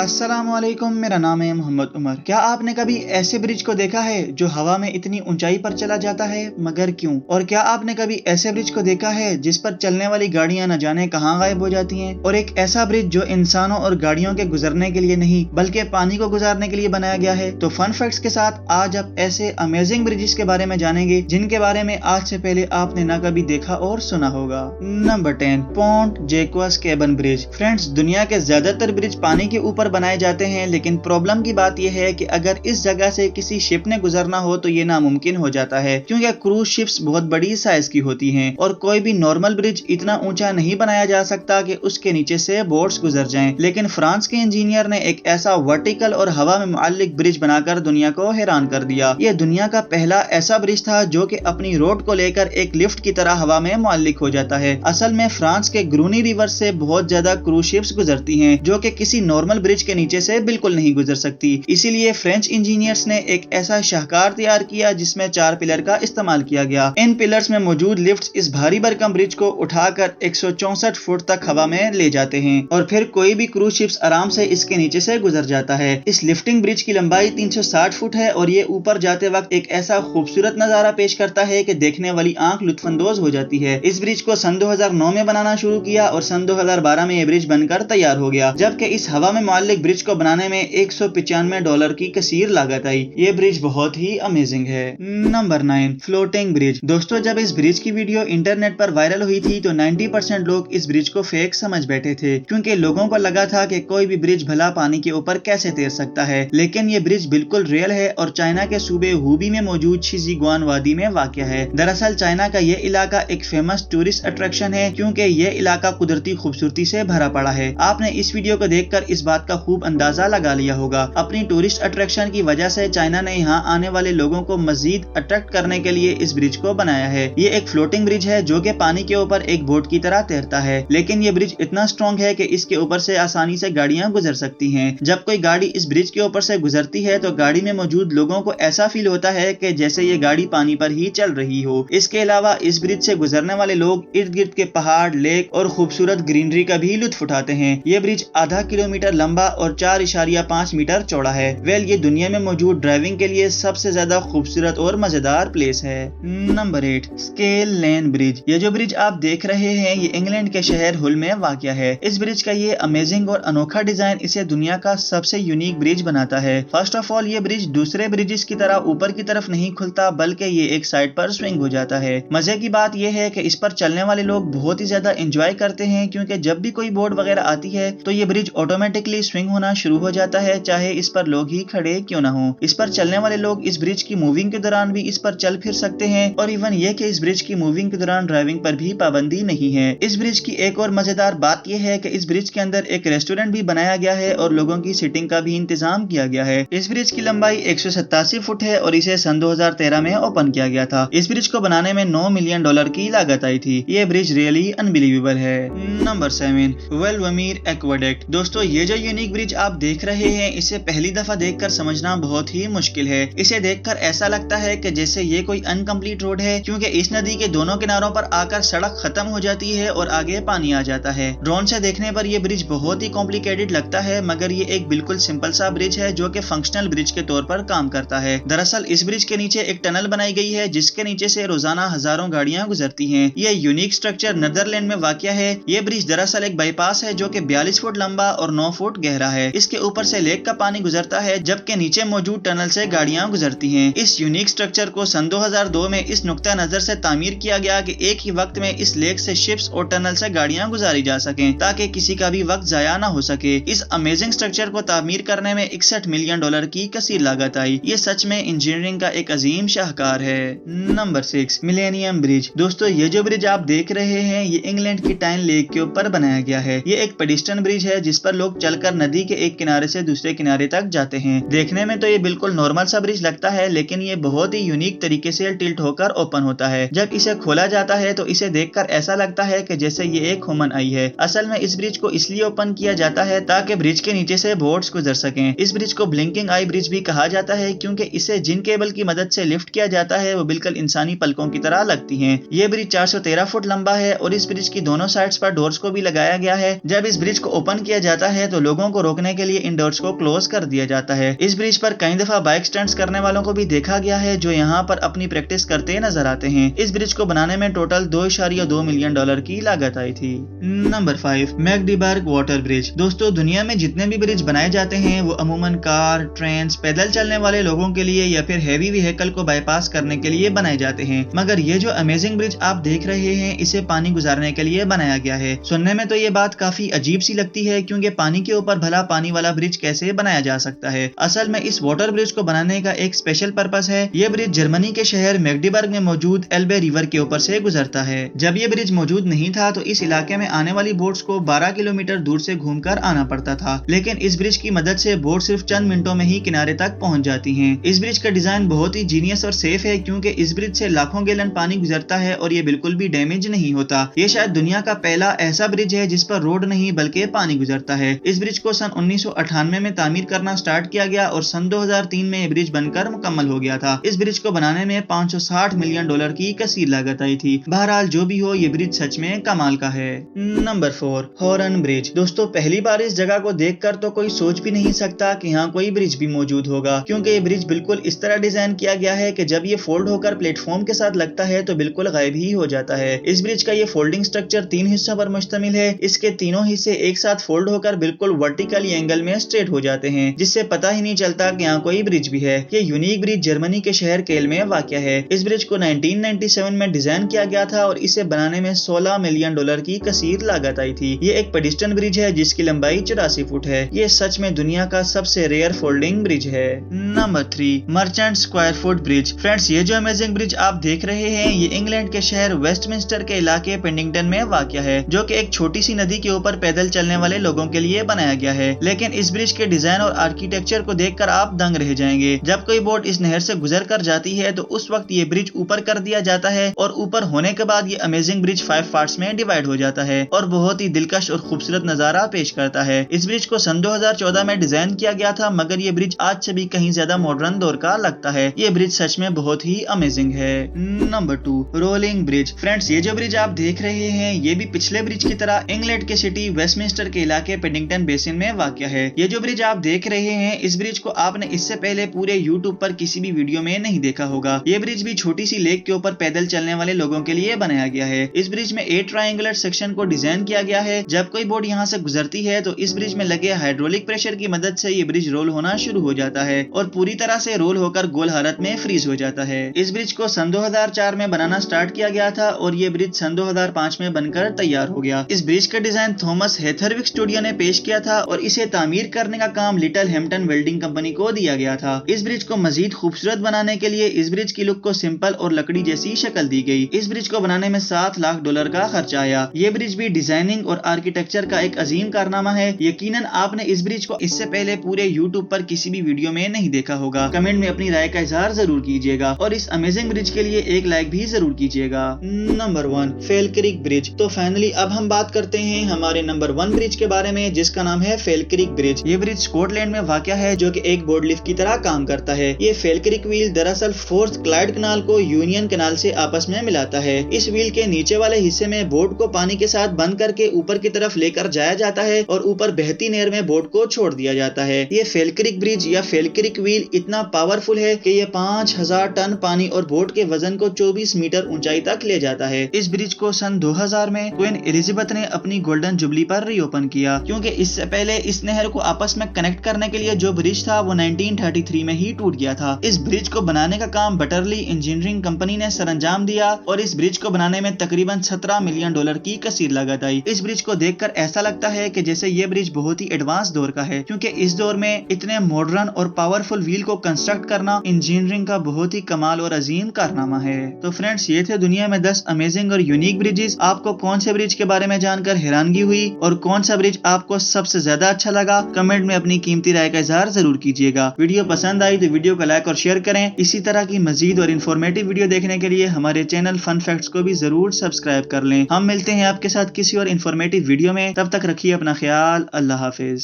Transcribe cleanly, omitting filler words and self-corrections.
अस्सलाम वालेकुम, मेरा नाम है मोहम्मद उमर। क्या आपने कभी ऐसे ब्रिज को देखा है जो हवा में इतनी ऊंचाई पर चला जाता है, मगर क्यों? और क्या आपने कभी ऐसे ब्रिज को देखा है जिस पर चलने वाली गाड़ियां न जाने कहां गायब हो जाती हैं? और एक ऐसा ब्रिज जो इंसानों और गाड़ियों के गुजरने के लिए नहीं बल्कि पानी को गुजारने के लिए बनाया गया है। तो फन फैक्ट्स के साथ आज आप ऐसे अमेजिंग ब्रिजेस के बारे में जानेंगे जिनके बारे में आज से पहले आपने न कभी देखा और सुना होगा। Number 10, Pont Jacques Chaban bridge. Friends, दुनिया के ज्यादातर ब्रिज पानी के ऊपर बनाए जाते हैं, लेकिन प्रॉब्लम की बात यह है कि अगर इस जगह से किसी शिप ने गुजरना हो तो ये नामुमकिन हो जाता है, क्योंकि क्रूज शिप्स बहुत बड़ी साइज की होती हैं और कोई भी नॉर्मल ब्रिज इतना ऊंचा नहीं बनाया जा सकता कि उसके नीचे से बोट्स गुजर जाएं। लेकिन फ्रांस के इंजीनियर ने एक ऐसा वर्टिकल और हवा में मुअल्लिक ब्रिज बनाकर दुनिया को हैरान कर दिया। यह दुनिया का पहला ऐसा ब्रिज था जो कि अपनी रोड को लेकर एक लिफ्ट की तरह हवा में मुअल्लिक हो जाता है। असल में फ्रांस के ग्रूनी रिवर से बहुत ज्यादा क्रूज शिप्स गुजरती हैं जो कि किसी नॉर्मल ब्रिज के नीचे से बिल्कुल नहीं गुजर सकती। इसीलिए फ्रेंच इंजीनियर्स ने एक ऐसा शाहकार तैयार किया जिसमें 4 पिलर का इस्तेमाल किया गया। इन पिलर्स में मौजूद लिफ्ट्स इस भारी भरकम ब्रिज को उठाकर 164 फुट तक हवा में ले जाते हैं और फिर कोई भी क्रूज शिप्स आराम से इसके नीचे से गुजर जाता है। इस लिफ्टिंग ब्रिज की लंबाई 360 फुट है और ये ऊपर जाते वक्त एक ऐसा खूबसूरत नजारा पेश करता है कि देखने वाली आंख लुत्फानंदोज हो जाती है। इस ब्रिज को सन 2009 में बनाना शुरू किया और सन 2012 में यह ब्रिज बनकर तैयार हो गया, जबकि इस हवा में मुअल्लिक ब्रिज को बनाने में $195 की कसीर लागत आई। ये ब्रिज बहुत ही अमेजिंग है। Number 9, floating bridge. दोस्तों, जब इस ब्रिज की वीडियो इंटरनेट पर वायरल हुई थी तो 90% लोग इस ब्रिज को फेक समझ बैठे थे, क्योंकि लोगों को लगा था कि कोई भी ब्रिज भला पानी के ऊपर कैसे तैर सकता है। लेकिन ये ब्रिज बिल्कुल रियल है और चाइना के सूबे हुबी में मौजूद शिज़िगुआन वादी में वाक़या है। दरअसल चाइना का ये इलाका एक फेमस टूरिस्ट अट्रैक्शन है, क्योंकि ये इलाका कुदरती खूबसूरती से भरा पड़ा है। आपने इस वीडियो को देखकर इस बात का खूब अंदाजा लगा लिया होगा। अपनी टूरिस्ट अट्रैक्शन की वजह से चाइना ने यहाँ आने वाले लोगों को मजीद अट्रैक्ट करने के लिए इस ब्रिज को बनाया है। ये एक फ्लोटिंग ब्रिज है जो कि पानी के ऊपर एक बोट की तरह तैरता है, लेकिन ये ब्रिज इतना स्ट्रॉन्ग है कि इसके ऊपर से आसानी से गाड़ियां गुजर सकती हैं। जब कोई गाड़ी इस ब्रिज के ऊपर से गुजरती है तो गाड़ी में मौजूद लोगों को ऐसा फील होता है कि जैसे ये गाड़ी पानी पर ही चल रही हो। इसके अलावा इस ब्रिज से गुजरने वाले लोग इर्द गिर्द के पहाड़, लेक और खूबसूरत ग्रीनरी का भी लुत्फ उठाते हैं। ये ब्रिज आधा किलोमीटर लंबा और 4.5 मीटर चौड़ा है। ये दुनिया में मौजूद ड्राइविंग के लिए सबसे ज्यादा खूबसूरत और मजेदार प्लेस है। Number 8, scale lane bridge. ये जो ब्रिज आप देख रहे हैं ये इंग्लैंड के शहर हुल में वाक़या है। इस ब्रिज का ये अमेजिंग और अनोखा डिजाइन इसे दुनिया का सबसे यूनिक ब्रिज बनाता है। फर्स्ट ऑफ ऑल, ये ब्रिज दूसरे ब्रिजेस की तरह ऊपर की तरफ नहीं खुलता, बल्कि ये एक साइड पर स्विंग हो जाता है। मजे की बात यह है कि इस पर चलने वाले लोग बहुत ही ज्यादा एंजॉय करते हैं, क्योंकि जब भी कोई बोट वगैरह आती है तो ये ब्रिज ऑटोमेटिकली स्विंग होना शुरू हो जाता है, चाहे इस पर लोग ही खड़े क्यों ना हो। इस पर चलने वाले लोग इस ब्रिज की मूविंग के दौरान भी इस पर चल फिर सकते हैं और इवन ये कि इस ब्रिज की मूविंग के दौरान ड्राइविंग पर भी पाबंदी नहीं है। इस ब्रिज की एक और मजेदार बात यह है कि इस ब्रिज के अंदर एक रेस्टोरेंट भी बनाया गया है और लोगों की सीटिंग का भी इंतजाम किया गया है। इस ब्रिज की लंबाई 187 फुट है और इसे सन 2013 में ओपन किया गया था। इस ब्रिज को बनाने में $9 मिलियन की लागत आई थी। ये ब्रिज रियली अनबिलीवेबल है। Number 7, Veluwemeer aqueduct. दोस्तों, ये जो यूनिक ब्रिज आप देख रहे हैं इसे पहली दफा देखकर समझना बहुत ही मुश्किल है। इसे देखकर ऐसा लगता है कि जैसे ये कोई अनकम्प्लीट रोड है, क्योंकि इस नदी के दोनों किनारों पर आकर सड़क खत्म हो जाती है और आगे पानी आ जाता है। ड्रोन से देखने पर यह ब्रिज बहुत ही कॉम्प्लिकेटेड लगता है, मगर ये एक बिल्कुल सिंपल सा ब्रिज है जो कि फंक्शनल ब्रिज के तौर पर काम करता है। दरअसल इस ब्रिज के नीचे एक टनल बनाई गई है जिसके नीचे से रोजाना हजारों गाड़ियां गुजरती हैं। यह यूनिक स्ट्रक्चर नीदरलैंड में वाक़या है। ये ब्रिज दरअसल एक बाईपास है जो कि 42 फुट लंबा और 9 फुट गहरा है। इसके ऊपर से लेक का पानी गुजरता है, जबकि नीचे मौजूद टनल से गाड़ियां गुजरती हैं। इस यूनिक स्ट्रक्चर को सन 2002 में इस नुक्ता नजर से तामीर किया गया कि एक ही वक्त में इस लेक से शिप्स और टनल से गाड़ियां गुजारी जा सकें, ताकि किसी का भी वक्त जाया ना हो सके। इस अमेजिंग स्ट्रक्चर को तामीर करने में $61 मिलियन की कसीर लागत आई। ये सच में इंजीनियरिंग का एक अजीम शाहकार है। Number 6, millennium bridge. दोस्तों, ये जो ब्रिज आप देख रहे हैं ये इंग्लैंड की टाइन लेक के ऊपर बनाया गया है। ये एक पेडिस्ट्रियन ब्रिज है जिस पर लोग चलकर नदी के एक किनारे से दूसरे किनारे तक जाते हैं। देखने में तो ये बिल्कुल नॉर्मल सा ब्रिज लगता है, लेकिन ये बहुत ही यूनिक तरीके से टिल्ट होकर ओपन होता है। जब इसे खोला जाता है तो इसे देखकर ऐसा लगता है कि जैसे ये एक ह्यूमन आई है। असल में इस ब्रिज को इसलिए ओपन किया जाता है ताकि ब्रिज के नीचे से बोट्स गुजर सकें। इस ब्रिज को ब्लिंकिंग आई ब्रिज भी कहा जाता है, क्योंकि इसे जिन केबल की मदद से लिफ्ट किया जाता है वो बिल्कुल इंसानी पलकों की तरह लगती हैं। ये ब्रिज 413 फुट लंबा है और इस ब्रिज की दोनों साइड्स पर डोर्स को भी लगाया गया है। जब इस ब्रिज को ओपन किया जाता है तो लोगों को रोकने के लिए इन डोर्स को क्लोज कर दिया जाता है। इस ब्रिज पर कई दफा बाइक स्टंट्स करने वालों को भी देखा गया है जो यहाँ पर अपनी प्रैक्टिस करते नजर आते हैं। इस ब्रिज को बनाने में टोटल $2.2 मिलियन की लागत आई थी। Number 5, Magdeburg water bridge. दोस्तों, दुनिया में जितने भी ब्रिज बनाए जाते हैं वो अमूमन कार, ट्रेन, पैदल चलने वाले लोगों के लिए या फिर हैवी व्हीकल को बाईपास करने के लिए बनाए जाते हैं। मगर ये जो अमेजिंग ब्रिज आप देख रहे हैं इसे पानी गुजारने के लिए बनाया गया है। सुनने में तो ये बात काफी अजीब सी लगती है क्योंकि पानी के ऊपर भला पानी वाला ब्रिज कैसे बनाया जा सकता है। असल में इस वाटर ब्रिज को बनाने का एक स्पेशल पर्पस है। ये ब्रिज जर्मनी के शहर मैगडीबर्ग में मौजूद एल्बे रिवर के ऊपर से गुजरता है। जब ये ब्रिज मौजूद नहीं था तो इस इलाके में आने वाली बोट्स को 12 किलोमीटर दूर से घूमकर आना पड़ता था, लेकिन इस ब्रिज की मदद से बोट सिर्फ चंद मिनटों में ही किनारे तक पहुंच जाती हैं। इस ब्रिज का डिजाइन बहुत ही जीनियस और सेफ है क्योंकि इस ब्रिज से लाखों गैलन पानी गुजरता है और ये बिल्कुल भी डैमेज नहीं होता। ये शायद दुनिया का पहला ऐसा ब्रिज है जिस पर रोड नहीं बल्कि पानी गुजरता है। इस ब्रिज को सन 1998 में तामीर करना स्टार्ट किया गया और सन 2003 में ये ब्रिज बनकर मुकम्मल हो गया था। इस ब्रिज को बनाने में $560 मिलियन की कसीर लागत आई थी। बहरहाल जो भी हो, ये ब्रिज सच में कमाल का है। Number 4, horn bridge. दोस्तों, पहली बार इस जगह को देखकर तो कोई सोच भी नहीं सकता कि यहाँ कोई ब्रिज भी मौजूद होगा, क्योंकि ये ब्रिज बिल्कुल इस तरह डिजाइन किया गया है कि जब ये फोल्ड होकर प्लेटफॉर्म के साथ लगता है तो बिल्कुल गायब ही हो जाता है। इस ब्रिज का ये फोल्डिंग स्ट्रक्चर 3 हिस्सों पर मुश्तमिल है। इसके तीनों हिस्से एक साथ फोल्ड होकर बिल्कुल वर्टिकल एंगल में स्ट्रेट हो जाते हैं, जिससे पता ही नहीं चलता कि यहाँ कोई ब्रिज भी है। ये यूनिक ब्रिज जर्मनी के शहर केल में वाक़या है। इस ब्रिज को 1997 में डिजाइन किया गया था और इसे बनाने में $16 मिलियन की कसीर लागत आई थी। ये एक पेडिस्टन ब्रिज है जिसकी लंबाई 84 फुट है। ये सच में दुनिया का सबसे रेयर फोल्डिंग ब्रिज है। Number 3, merchant square foot bridge. Friends, ये जो अमेजिंग ब्रिज आप देख रहे हैं ये इंग्लैंड के शहर वेस्टमिंस्टर के इलाके पेडिंगटन में वाक़या है, जो कि एक छोटी सी नदी के ऊपर पैदल चलने वाले लोगों के लिए बनाया गया है। लेकिन इस ब्रिज के डिजाइन और आर्किटेक्चर को देखकर आप दंग रह जाएंगे। जब कोई बोट इस नहर से गुजर कर जाती है तो उस वक्त ये ब्रिज ऊपर कर दिया जाता है और ऊपर होने के बाद ये अमेजिंग ब्रिज 5 पार्ट्स में डिवाइड हो जाता है और बहुत ही दिलकश और खूबसूरत नजारा पेश करता है। इस ब्रिज को सन 2014 में डिजाइन किया गया था, मगर ये ब्रिज आज से भी कहीं ज्यादा मॉडर्न दौर का लगता है। ये ब्रिज सच में बहुत ही अमेजिंग है। Number 2, rolling bridge. फ्रेंड्स, ये जो ब्रिज आप देख रहे हैं ये भी पिछले ब्रिज की तरह इंग्लैंड के सिटी वेस्टमिंस्टर के इलाके पेडिंगटन बेसिन में वाक़या है। ये जो ब्रिज आप देख रहे हैं इस ब्रिज को आपने इससे पहले पूरे यूट्यूब पर किसी भी वीडियो में नहीं देखा होगा। ये ब्रिज भी छोटी सी लेक के ऊपर पैदल चलने वाले लोगों के लिए बनाया गया है। इस ब्रिज में 8 ट्रायंगुलर सेक्शन को डिजाइन किया गया है। जब कोई बोट यहाँ से गुजरती है तो इस ब्रिज में लगे हाइड्रोलिक प्रेशर की मदद से ये ब्रिज रोल होना शुरू हो जाता है और पूरी तरह से रोल होकर गोल हालत में फ्रीज हो जाता है। इस ब्रिज को सन 2004 में बनाना स्टार्ट किया गया था और ये ब्रिज सन 2005 में बनकर तैयार हो गया। इस ब्रिज का डिजाइन थॉमस हेथरविक स्टूडियो ने पेश किया था और इसे तामीर करने का काम लिटिल हैम्पटन वेल्डिंग कंपनी को दिया गया था। इस ब्रिज को मजीद खूबसूरत बनाने के लिए इस ब्रिज की लुक को सिंपल और लकड़ी जैसी शक्ल दी गई। इस ब्रिज को बनाने में $7 लाख का खर्चा आया। ये ब्रिज भी डिजाइनिंग और आर्किटेक्चर का एक अजीम कारनामा है। यकीनन आपने इस ब्रिज को इससे पहले पूरे यूट्यूब पर किसी भी वीडियो में नहीं देखा होगा। कमेंट में अपनी राय का इजहार जरूर कीजिएगा और इस अमेजिंग ब्रिज के लिए एक लाइक भी जरूर कीजिएगा। Number 1, fail creek bridge. तो फाइनली अब हम बात करते हैं हमारे नंबर 1 ब्रिज के बारे में, जिसका नाम है फेल क्रीक ब्रिज। ये ब्रिज स्कॉटलैंड में वाक़या है जो कि एक बोर्ड लिफ्ट की तरह काम करता है। ये फेल क्रीक व्हील दरअसल फोर्थ क्लाइड कनाल को यूनियन कनाल से आपस में मिलाता है। इस व्हील के नीचे वाले हिस्से में बोट को पानी के साथ बंद करके ऊपर की तरफ लेकर जाया जाता है और ऊपर बहती नहर में बोट को छोड़ दिया जाता है। ये फेल क्रीक ब्रिज या फेल क्रीक व्हील इतना पावरफुल है कि ये 5000 टन पानी और बोट के वजन को 24 मीटर ऊंचाई तक ले जाता है। इस ब्रिज को सन 2000 में क्वीन एलिजाबेथ ने अपनी गोल्डन जुबली पर रीओपन किया, क्योंकि इससे पहले इस नहर को आपस में कनेक्ट करने के लिए जो ब्रिज था वो 1933 में ही टूट गया था। इस ब्रिज को बनाने का काम बटरली इंजीनियरिंग कंपनी ने सरंजाम दिया और इस ब्रिज को बनाने में तकरीबन $17 मिलियन की कसीर लागत आई। इस ब्रिज को देखकर ऐसा लगता है कि जैसे ये ब्रिज बहुत ही एडवांस दौर का है, क्योंकि इस दौर में इतने मॉडर्न और पावरफुल व्हील को कंस्ट्रक्ट करना इंजीनियरिंग का बहुत ही कमाल और अजीम कारनामा है। तो फ्रेंड्स, ये थे दुनिया में 10 अमेजिंग और यूनिक ब्रिजेस। आपको कौन से ब्रिज के बारे में जानकर हैरानगी हुई और कौन सा ब्रिज आपको सबसे ज्यादा अच्छा लगा? कमेंट में अपनी कीमती राय का इजहार जरूर कीजिएगा। वीडियो पसंद आई तो वीडियो को लाइक और शेयर करें। इसी तरह की मजीद और इन्फॉर्मेटिव वीडियो देखने के लिए हमारे चैनल फन फैक्ट्स को भी जरूर सब्सक्राइब कर लें। हम मिलते हैं आपके साथ किसी और इन्फॉर्मेटिव वीडियो में। तब तक रखिए अपना ख्याल। अल्लाह हाफिज।